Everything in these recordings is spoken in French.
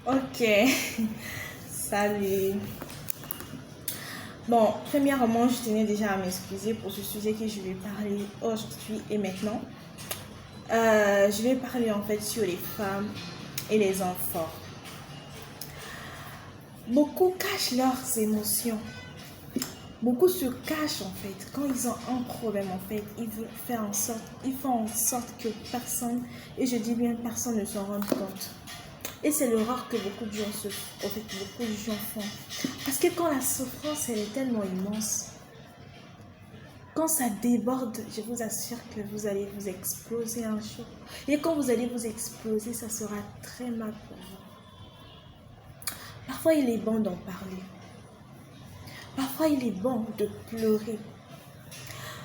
Ok, salut. Bon, premièrement, je tenais déjà à m'excuser pour ce sujet que je vais parler aujourd'hui et maintenant. Je vais parler en fait sur les femmes et les enfants. Beaucoup cachent leurs émotions. Beaucoup se cachent en fait. Quand ils ont un problème en fait, ils font en sorte que personne, et je dis bien personne, ne s'en rende compte. Et c'est l'erreur que beaucoup de gens font. Parce que quand la souffrance, elle est tellement immense, quand ça déborde, je vous assure que vous allez vous exploser un jour. Et quand vous allez vous exploser, ça sera très mal pour vous. Parfois, il est bon d'en parler. Parfois, il est bon de pleurer,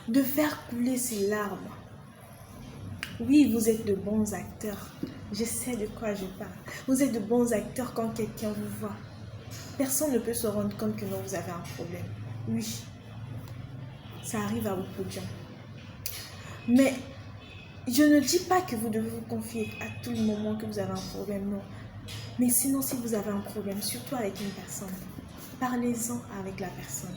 de faire couler ses larmes. Oui, vous êtes de bons acteurs. Je sais de quoi je parle. Vous êtes de bons acteurs quand quelqu'un vous voit. Personne ne peut se rendre compte que non, vous avez un problème. Oui, ça arrive à beaucoup de gens. Mais je ne dis pas que vous devez vous confier à tout le moment que vous avez un problème, non. Mais sinon, si vous avez un problème, surtout avec une personne, parlez-en avec la personne.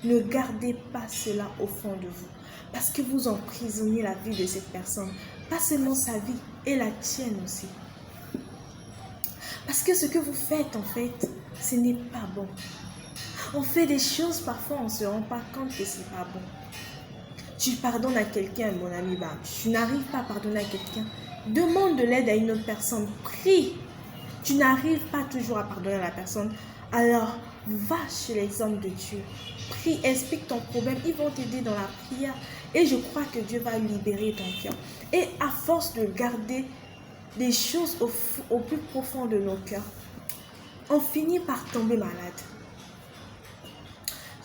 Ne gardez pas cela au fond de vous. Parce que vous emprisonnez la vie de cette personne. Pas seulement sa vie, et la tienne aussi. Parce que ce que vous faites, en fait, ce n'est pas bon. On fait des choses, parfois, on ne se rend pas compte que ce n'est pas bon. Tu pardonnes à quelqu'un, mon ami, tu n'arrives pas à pardonner à quelqu'un. Demande de l'aide à une autre personne. Prie. Tu n'arrives pas toujours à pardonner à la personne. Alors, va chez les hommes de Dieu. Prie, explique ton problème. Ils vont t'aider dans la prière. Et je crois que Dieu va libérer ton cœur. Et à force de garder des choses au plus profond de nos cœurs, on finit par tomber malade.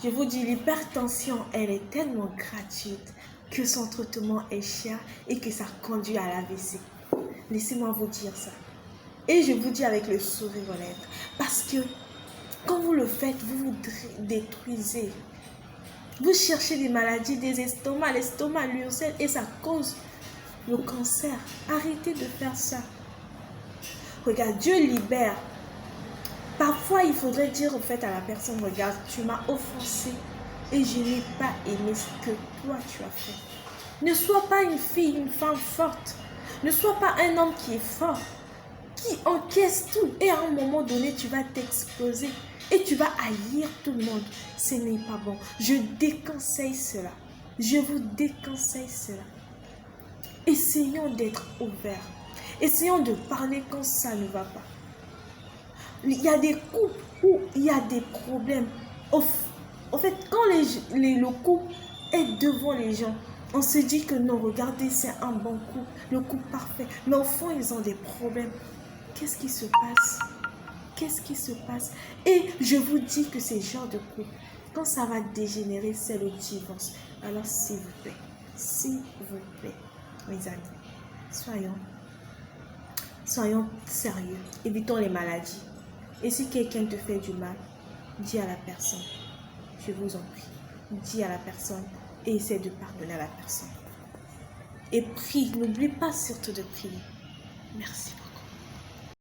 Je vous dis, l'hypertension, elle est tellement gratuite que son traitement est cher et que ça conduit à l'AVC. Laissez-moi vous dire ça. Et je vous dis avec le sourire aux lèvres. Parce que quand vous le faites, vous vous détruisez. Vous cherchez des maladies des estomacs, l'estomac, l'ulcère, et ça cause le cancer. Arrêtez de faire ça. Regarde, Dieu libère. Parfois, il faudrait dire en fait à la personne, regarde, tu m'as offensé et je n'ai pas aimé ce que toi tu as fait. Ne sois pas une fille, une femme forte. Ne sois pas un homme qui est fort, qui encaisse tout. Et à un moment donné, tu vas t'exploser et tu vas haïr tout le monde. Ce n'est pas bon. Je déconseille cela. Je vous déconseille cela. Essayons d'être ouverts. Essayons de parler quand ça ne va pas. Il y a des couples où il y a des problèmes. En fait, quand le couple est devant les gens, on se dit que non, regardez, c'est un bon couple, le couple parfait. Mais au fond, ils ont des problèmes. Qu'est-ce qui se passe? Qu'est-ce qui se passe? Et je vous dis que ces genres de couple, quand ça va dégénérer, c'est le divorce. Alors, s'il vous plaît, mes amis, soyons sérieux. Évitons les maladies. Et si quelqu'un te fait du mal, dis à la personne, je vous en prie, dis à la personne et essaie de pardonner à la personne. Et prie, n'oublie pas surtout de prier. Merci.